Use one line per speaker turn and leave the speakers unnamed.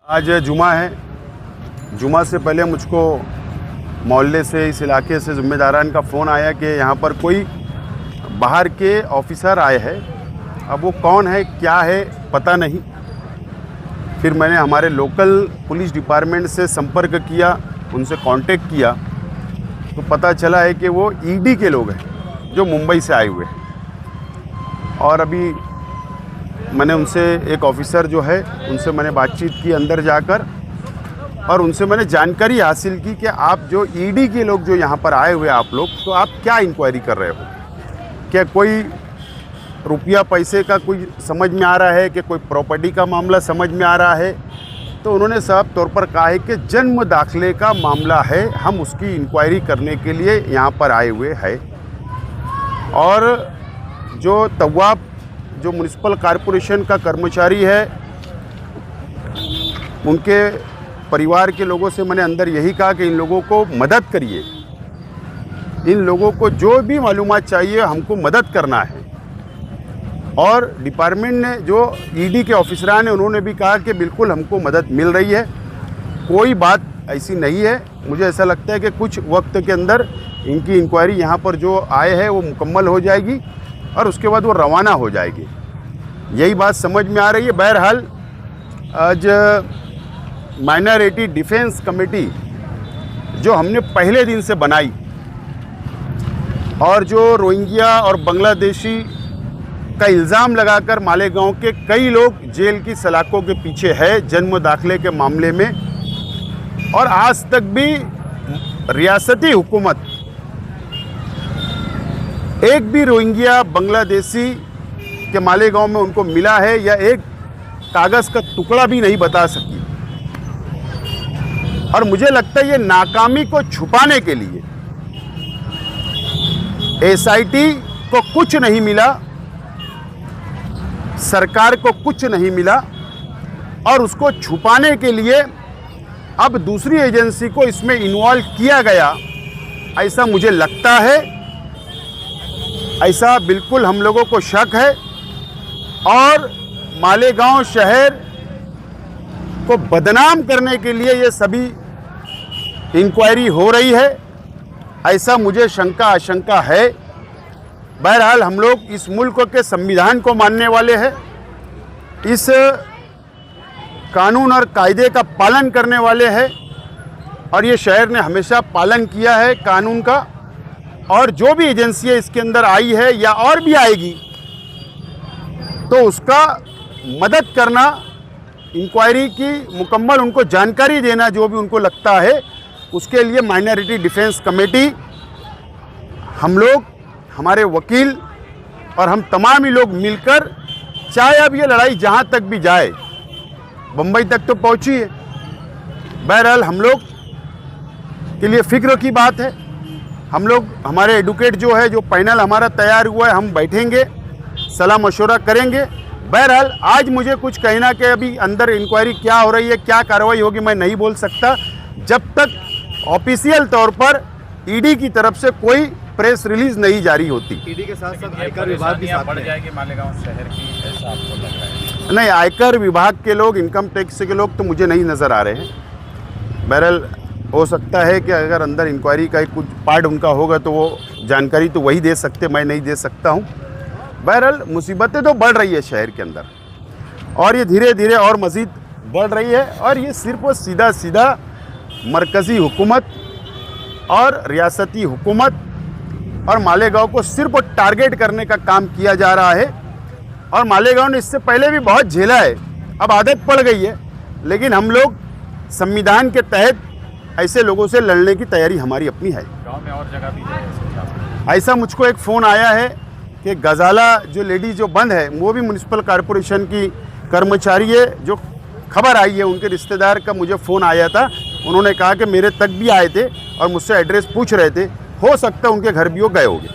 आज जुमा है। जुमा से पहले मुझको मोहल्ले से, इस इलाके से ज़िम्मेदारान का फ़ोन आया कि यहाँ पर कोई बाहर के ऑफिसर आए हैं। अब वो कौन है, क्या है, पता नहीं। फिर मैंने हमारे लोकल पुलिस डिपार्टमेंट से संपर्क किया, उनसे कांटेक्ट किया, तो पता चला है कि वो ईडी के लोग हैं जो मुंबई से आए हुए हैं। और अभी मैंने उनसे, एक ऑफ़िसर जो है उनसे मैंने बातचीत की अंदर जाकर, और उनसे मैंने जानकारी हासिल की कि आप जो ईडी के लोग जो यहाँ पर आए हुए आप लोग, तो आप क्या इंक्वायरी कर रहे हो? क्या कोई रुपया पैसे का कोई समझ में आ रहा है कि कोई प्रॉपर्टी का मामला समझ में आ रहा है? तो उन्होंने साफ तौर पर कहा है कि जन्म दाखिले का मामला है, हम उसकी इंक्वायरी करने के लिए यहाँ पर आए हुए हैं। और जो तवाब, जो म्युनिसिपल कॉरपोरेशन का कर्मचारी है, उनके परिवार के लोगों से मैंने अंदर यही कहा कि इन लोगों को मदद करिए, इन लोगों को जो भी मालूमात चाहिए हमको मदद करना है। और डिपार्टमेंट ने, जो ईडी के ऑफिसरान ने, उन्होंने भी कहा कि बिल्कुल हमको मदद मिल रही है, कोई बात ऐसी नहीं है। मुझे ऐसा लगता है कि कुछ वक्त के अंदर इनकी इंक्वायरी यहाँ पर जो आए हैं वो मुकम्मल हो जाएगी और उसके बाद वो रवाना हो जाएगी, यही बात समझ में आ रही है। बहरहाल आज माइनॉरिटी डिफेंस कमेटी जो हमने पहले दिन से बनाई, और जो रोहिंग्या और बांग्लादेशी का इल्ज़ाम लगाकर मालेगांव के कई लोग जेल की सलाखों के पीछे है जन्म दाखिले के मामले में, और आज तक भी रियासती हुकूमत एक भी रोहिंग्या बांग्लादेशी के मालेगांव में उनको मिला है या एक कागज़ का टुकड़ा भी नहीं बता सकी। और मुझे लगता है ये नाकामी को छुपाने के लिए एसआईटी को कुछ नहीं मिला, सरकार को कुछ नहीं मिला, और उसको छुपाने के लिए अब दूसरी एजेंसी को इसमें इन्वॉल्व किया गया, ऐसा मुझे लगता है। ऐसा बिल्कुल हम लोगों को शक है। और मालेगांव शहर को बदनाम करने के लिए ये सभी इंक्वायरी हो रही है, ऐसा मुझे शंका आशंका है। बहरहाल हम लोग इस मुल्क के संविधान को मानने वाले हैं, इस कानून और कायदे का पालन करने वाले हैं, और ये शहर ने हमेशा पालन किया है कानून का। और जो भी एजेंसियाँ इसके अंदर आई है या और भी आएगी, तो उसका मदद करना, इंक्वायरी की मुकम्मल उनको जानकारी देना, जो भी उनको लगता है, उसके लिए माइनॉरिटी डिफेंस कमेटी, हम लोग, हमारे वकील और हम तमाम ही लोग मिलकर, चाहे अब ये लड़ाई जहाँ तक भी जाए, बम्बई तक तो पहुँची है, बहरहाल हम लोग के लिए फ़िक्र की बात है। हम लोग, हमारे एडवोकेट जो है, जो पैनल हमारा तैयार हुआ है, हम बैठेंगे, सलाह मशवरा करेंगे। बहरहाल आज मुझे कुछ कहना कि अभी अंदर इंक्वायरी क्या हो रही है, क्या कार्रवाई होगी, मैं नहीं बोल सकता जब तक ऑफिशियल तौर पर ईडी की तरफ से कोई प्रेस रिलीज नहीं जारी होती।
ईडी के साथ साथ आयकर विभाग भी बढ़ जाएगी मालेगांव शहर की, ऐसा आपको लग रहा है?
नहीं, आयकर विभाग के लोग, इनकम टैक्स के लोग तो मुझे नहीं नज़र आ रहे हैं। बहरहाल हो सकता है कि अगर अंदर इंक्वायरी का कुछ पार्ट उनका होगा तो वो जानकारी तो वही दे सकते, मैं नहीं दे सकता हूँ। बहरहाल मुसीबतें तो बढ़ रही है शहर के अंदर, और ये धीरे धीरे और मज़ीद बढ़ रही है। और ये सिर्फ और सीधा मरकज़ी हुकूमत और रियासती हुकूमत और मालेगांव को सिर्फ टारगेट करने का काम किया जा रहा है। और मालेगांव ने इससे पहले भी बहुत झेला है, अब आदत पड़ गई है, लेकिन हम लोग संविधान के तहत ऐसे लोगों से लड़ने की तैयारी हमारी अपनी है।
गांव में और जगह भी है
ऐसा मुझको एक फ़ोन आया है कि गजाला जो लेडी जो बंद है, वो भी म्युनिसिपल कॉरपोरेशन की कर्मचारी है। जो खबर आई है, उनके रिश्तेदार का मुझे फ़ोन आया था, उन्होंने कहा कि मेरे तक भी आए थे और मुझसे एड्रेस पूछ रहे थे, हो सकता है उनके घर भी वो गए होंगे।